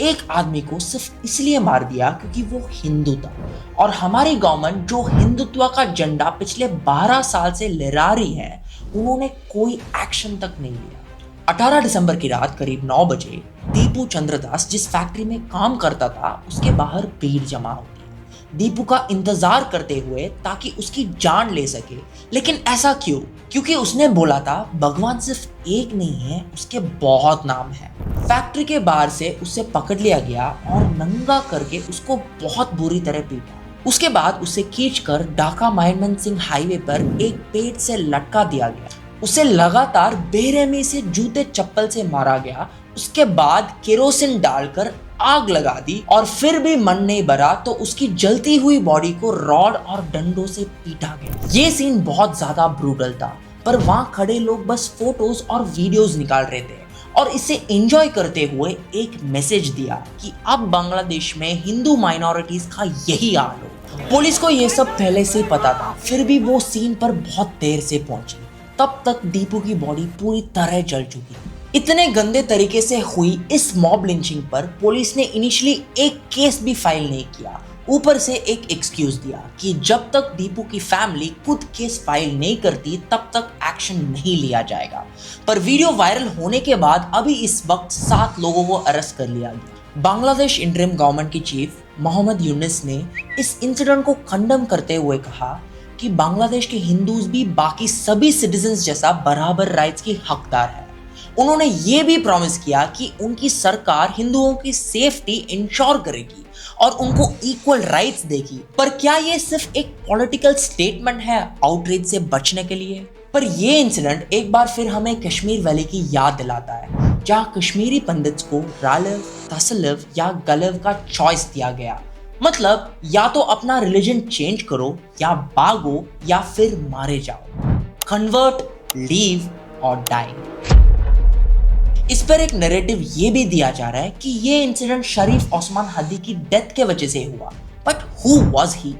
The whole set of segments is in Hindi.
एक आदमी को सिर्फ इसलिए मार दिया क्योंकि वो हिंदू था। और हमारी गवर्नमेंट जो हिंदुत्व का झंडा पिछले 12 साल से लहरा रही है, उन्होंने कोई एक्शन तक नहीं लिया। 18 दिसंबर की रात करीब 9 बजे दीपू चंद्रदास जिस फैक्ट्री में काम करता था, उसके बाहर भीड़ जमा होती है दीपू का इंतजार करते हुए ताकि उसकी जान ले सके। लेकिन ऐसा क्यों? क्योंकि उसने बोला था भगवान सिर्फ एक नहीं है, उसके बहुत नाम है। फैक्ट्री के बाहर से उसे पकड़ लिया गया और नंगा करके उसको बहुत बुरी तरह पीटा। उसके बाद उसे खींचकर ढाका मयनमंद सिंह हाईवे पर एक पेड़ से लटका दिया गया। उसे लगातार बेरहमी से जूते चप्पल से मारा गया। उसके बाद केरोसिन डालकर आग लगा दी और फिर भी मन नहीं भरा तो उसकी जलती हुई बॉडी को रॉड और डंडों से पीटा गया। ये सीन बहुत ज्यादा ब्रूटल था, पर वहां खड़े लोग बस फोटोज और वीडियोस निकाल रहे थे और इसे एंजॉय करते हुए एक मैसेज दिया कि अब बांग्लादेश में हिंदू माइनॉरिटीज का यही हाल हो। पुलिस को ये सब पहले से पता था, फिर भी वो सीन पर बहुत देर से पहुंची। तब तक दीपू की बॉडी पूरी तरह जल चुकी। इतने गंदे तरीके से हुई इस मॉब लिंचिंग पर पुलिस ने इनिशियली एक केस भी फाइल नहीं किया, ऊपर से एक एक्सक्यूज दिया कि जब तक दीपू की फैमिली खुद केस फाइल नहीं करती तब तक एक्शन नहीं लिया जाएगा। पर वीडियो वायरल होने के बाद अभी इस वक्त 7 लोगों को अरेस्ट कर लिया गया। बांग्लादेश इंटरिम गवर्नमेंट की चीफ मोहम्मद यूनिस ने इस इंसिडेंट को कंडम करते हुए कहा कि बांग्लादेश के हिंदूज भी बाकी सभी सिटीजन्स जैसा बराबर राइट्स की हकदार है। उन्होंने ये भी प्रॉमिस किया कि उनकी सरकार हिंदुओं की सेफ्टी इंश्योर करेगी और उनको इक्वल राइट्स देगी। पर क्या ये सिर्फ एक पॉलिटिकल स्टेटमेंट है आउटरीच से बचने के लिए? पर ये इंसिडेंट एक बार फिर हमें कश्मीर वैली की याद दिलाता है, जहाँ कश्मीरी पंडित्स को रालव, तसलिफ या गलव का चॉइस दिया गया। मतलब या तो अपना रिलीजन चेंज करो या भागो या फिर मारे जाओ। कन्वर्ट, लीव और डाई। इस पर एक नैरेटिव ये भी दिया जा रहा है कि ये इंसिडेंट शरीफ ओस्मान हदी की डेथ के वजह से हुआ। But who was he?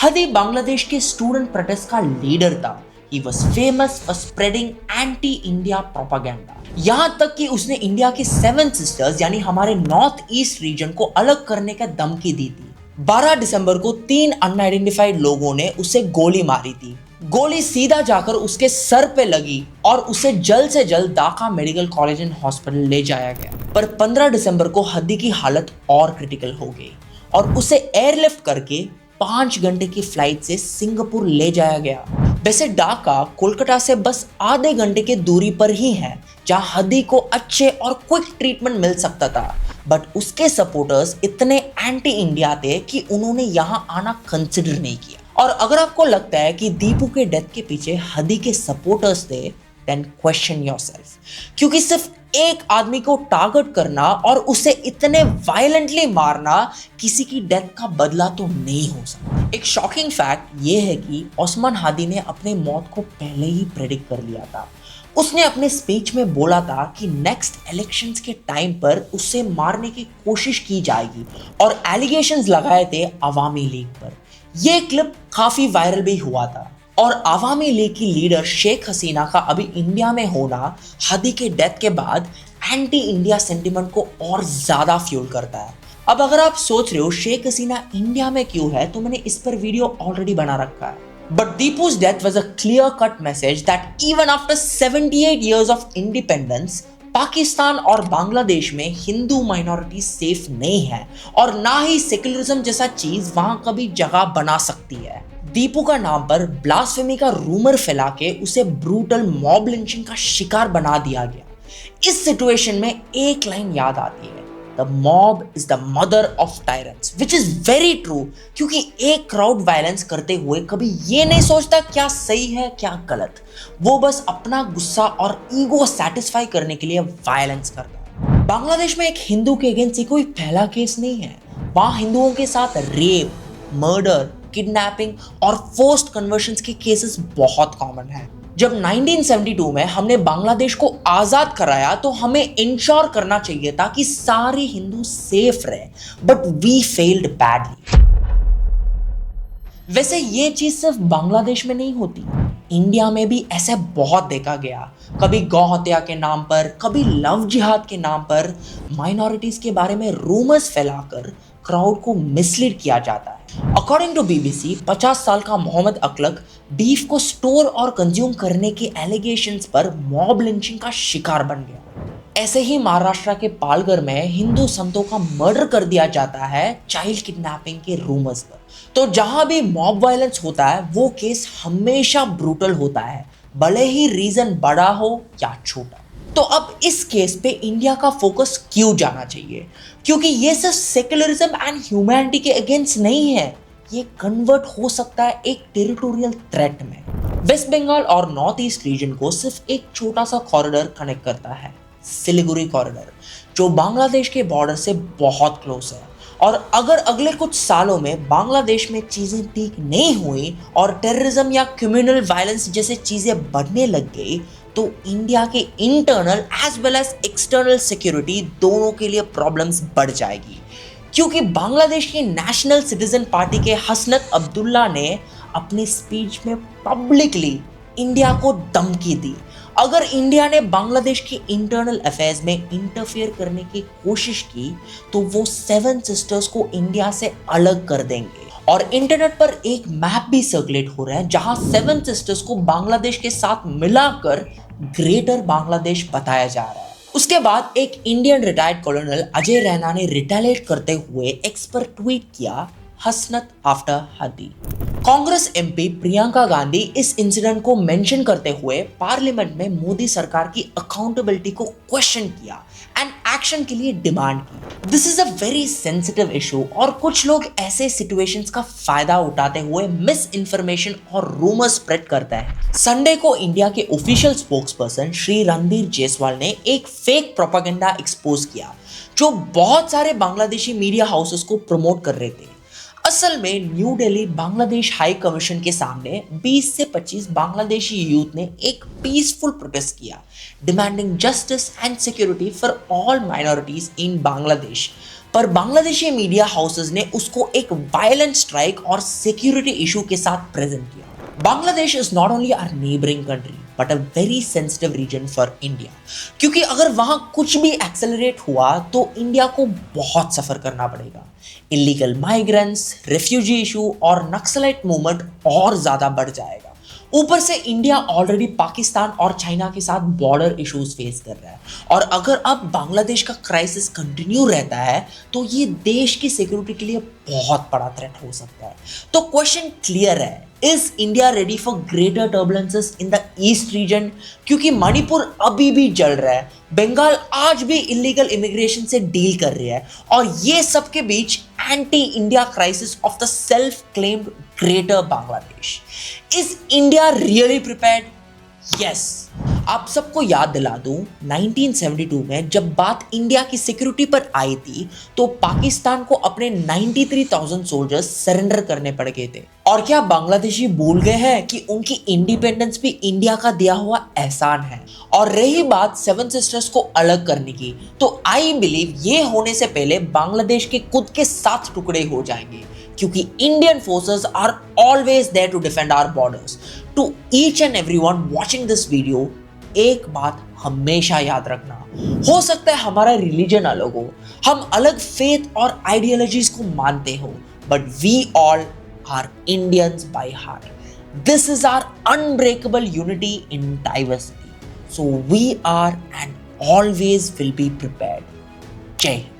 Hadi Bangladesh के स्टूडेंट प्रोटेस्ट का लीडर था। He was famous for spreading anti-India propaganda. यहाँ तक कि उसने इंडिया के 7 सिस्टर्स यानी हमारे नॉर्थ ईस्ट रीजन को अलग करने का धमकी दी थी। 12 दिसंबर को 3 अनआइडेंटिफाइड लोगों ने उसे गोली मारी थी। गोली सीधा जाकर उसके सर पे लगी और उसे जल्द से जल्द Dhaka medical college and hospital ले जाया गया। पर 15 दिसंबर को हदी की हालत और क्रिटिकल हो गई और उसे एयरलिफ्ट करके 5 घंटे की फ्लाइट से सिंगापुर ले जाया गया। वैसे ढाका कोलकाता से बस आधे घंटे की दूरी पर ही है, जहां हदी को अच्छे और क्विक ट्रीटमेंट मिल सकता था। बट उसके सपोर्टर्स इतने एंटी इंडिया थे कि उन्होंने यहां आना कंसिडर नहीं किया। और अगर आपको लगता है कि दीपू के डेथ के पीछे हदी के सपोर्टर्स थे, देन क्वेश्चन योरसेल्फ, क्योंकि सिर्फ एक आदमी को टारगेट करना और उसे इतने वायलेंटली मारना किसी की डेथ का बदला तो नहीं हो सकता। एक शॉकिंग फैक्ट ये है कि ओस्मान हादी ने अपने मौत को पहले ही प्रेडिक्ट कर लिया था। उसने अपने स्पीच में बोला था कि नेक्स्ट इलेक्शंस के टाइम पर उसे मारने की कोशिश की जाएगी और एलिगेशंस लगाए थे अवामी लीग पर। यह क्लिप काफी वायरल भी हुआ था और अवामी लीग की लीडर शेख हसीना का अभी इंडिया में होना हदी के डेथ के बाद एंटी इंडिया सेंटिमेंट को और ज्यादा फ्यूल करता है। अब अगर आप सोच रहे हो शेख हसीना इंडिया में क्यों है, तो मैंने इस पर वीडियो ऑलरेडी बना रखा है। But Deepu's death was a clear-cut message that even after 78 years of independence, Pakistan और बांग्लादेश में हिंदू माइनॉरिटी सेफ नहीं है और ना ही सेक्युलरिज्म जैसा चीज वहां कभी जगह बना सकती है। दीपू का नाम पर ब्लास्फेमी का रूमर फैला के उसे ब्रूटल मॉब लिंचिंग का शिकार बना दिया गया। इस सिचुएशन में एक लाइन याद आती है, The mob is the mother of tyrants, which is very true, क्योंकि एक क्राउड वायलेंस करते हुए कभी ये नहीं सोचता क्या सही है क्या गलत। वो बस अपना गुस्सा और ईगो सेटिस्फाई करने के लिए वायलेंस करता है। बांग्लादेश में एक हिंदू के अगेंस्ट कोई पहला केस नहीं है। वहां हिंदुओं के साथ रेप, मर्डर, किडनैपिंग और फोर्स्ड कन्वर्शंस के केसेस बहुत कॉमन है। जब 1972 में हमने बांग्लादेश को आजाद कराया तो हमें इंश्योर करना चाहिए था कि सारे हिंदू सेफ रहे, बट वी फेल्ड बैडली। वैसे ये चीज सिर्फ बांग्लादेश में नहीं होती, इंडिया में भी ऐसे बहुत देखा गया, कभी गौ हत्या के नाम पर, कभी लव जिहाद के नाम पर माइनॉरिटीज के बारे में रूमर्स फैलाकर क्राउड को मिसलीड किया जाता है। अकॉर्डिंग टू बीबीसी, 50 साल का मोहम्मद अकलक बीफ को स्टोर और कंज्यूम करने के एलिगेशंस पर मॉब लिंचिंग का शिकार बन गया। ऐसे ही महाराष्ट्र के पालघर में हिंदू संतों का मर्डर कर दिया जाता है चाइल्ड किडनैपिंग के रूमर्स पर। तो जहां भी मॉब वायलेंस होता है वो केस हमेशा ब्रूटल होता है, भले ही रीजन बड़ा हो या छोटा। तो अब इस केस पे इंडिया का फोकस क्यों जाना चाहिए? क्योंकि ये सिर्फ सेक्युलरिज्म एंड ह्यूमैनिटी के अगेंस्ट नहीं है, ये कन्वर्ट हो सकता है एक टेरिटोरियल थ्रेट में। वेस्ट बंगाल और नॉर्थ ईस्ट रीजन को सिर्फ एक छोटा सा कॉरिडोर कनेक्ट करता है, सिलीगुड़ी कॉरिडोर, जो बांग्लादेश के बॉर्डर से बहुत क्लोज है। और अगर अगले कुछ सालों में बांग्लादेश में चीजें ठीक नहीं हुई और टेररिज्म या कम्युनल वायलेंस जैसे चीजें बढ़ने लग गई, तो इंडिया के internal as well as external security दोनों के लिए प्रॉब्लम्स बढ़ जाएगी। क्योंकि बांग्लादेश की नेशनल सिटीजन पार्टी के हसनत अब्दुल्ला ने अपनी स्पीच में पब्लिकली इंडिया को धमकी दी, अगर इंडिया ने बांग्लादेश के इंटरनल अफेयर्स में इंटरफेयर करने की कोशिश की तो वो 7 सिस्टर्स को इंडिया से अलग कर देंगे। और इंटरनेट पर एक मैप भी सर्कुलेट हो रहा है जहां 7 सिस्टर्स को बांग्लादेश के साथ मिलाकर ग्रेटर बांग्लादेश बताया जा रहा है। उसके बाद एक इंडियन रिटायर्ड कॉलोनल अजय रैना ने रिटेलिएट करते हुए एक्स पर ट्वीट किया, हसनत आफ्टर हदी। कांग्रेस एमपी प्रियंका गांधी इस इंसिडेंट को मेंशन करते हुए पार्लियामेंट में मोदी सरकार की अकाउंटेबिलिटी को क्वेश्चन किया एंड एक्शन के लिए डिमांड की। This is a very sensitive issue और कुछ लोग ऐसे सिचुएशंस का फायदा उठाते हुए मिस इन्फॉर्मेशन और रूमर स्प्रेड करते हैं। संडे को इंडिया के ऑफिशियल स्पोक्सपर्सन श्री रणधीर जायसवाल ने एक फेक प्रोपेगेंडा एक्सपोज किया जो बहुत सारे बांग्लादेशी मीडिया हाउसेस को प्रमोट कर रहे थे। असल में new Delhi Bangladesh high commission के सामने 20 से 25 बांग्लादेशी यूथ ने एक पीसफुल प्रोटेस्ट किया, demanding justice and security for all minorities in Bangladesh. पर बांग्लादेशी मीडिया हाउसेस ने उसको एक वायलेंट स्ट्राइक और सिक्योरिटी इशू के साथ प्रेजेंट किया। Bangladesh is not only our neighbouring country but a very sensitive region for India, क्योंकि अगर वहां कुछ भी एक्सेलरेट हुआ तो इंडिया को बहुत सफर करना पड़ेगा। इलीगल माइग्रेंट्स, रेफ्यूजी इशू और नक्सलाइट मूवमेंट और ज्यादा बढ़ जाएगा। ऊपर से इंडिया ऑलरेडी पाकिस्तान और चाइना के साथ बॉर्डर इश्यूज फेस कर रहा है, और अगर अब बांग्लादेश का क्राइसिस कंटिन्यू रहता है तो ये देश की सिक्योरिटी के लिए बहुत बड़ा थ्रेट हो सकता है। तो क्वेश्चन क्लियर है, is India ready for greater turbulences in the east region? क्योंकि मणिपुर अभी भी जल रहा है, बंगाल आज भी इलीगल इमिग्रेशन से डील कर रही है, और ये सब के बीच anti India crisis of the self claimed greater Bangladesh. Is India really prepared? Yes. आप सबको याद दिला दूं, 1972 में जब बात इंडिया की सिक्योरिटी पर आई थी तो पाकिस्तान को अपने 93,000 सोल्जर्स सरेंडर करने पड़ गए थे। और क्या बांग्लादेशी भूल गए हैं कि उनकी इंडिपेंडेंस भी इंडिया का दिया हुआ एहसान है? और रही बात 7 सिस्टर्स को अलग करने की, तो आई बिलीव ये होने से पहले बांग्लादेश के खुद के 7 टुकड़े हो जाएंगे, क्योंकि Indian forces are always there to defend our borders. To each and everyone watching this video, एक बात हमेशा याद रखना, हो सकता है हमारा रिलीजन अलग हो, हम अलग फेथ और आइडियोलॉजीज को मानते हो, but we all are Indians by heart. This is our unbreakable unity in diversity, so we are and always will be prepared. Jai Hind.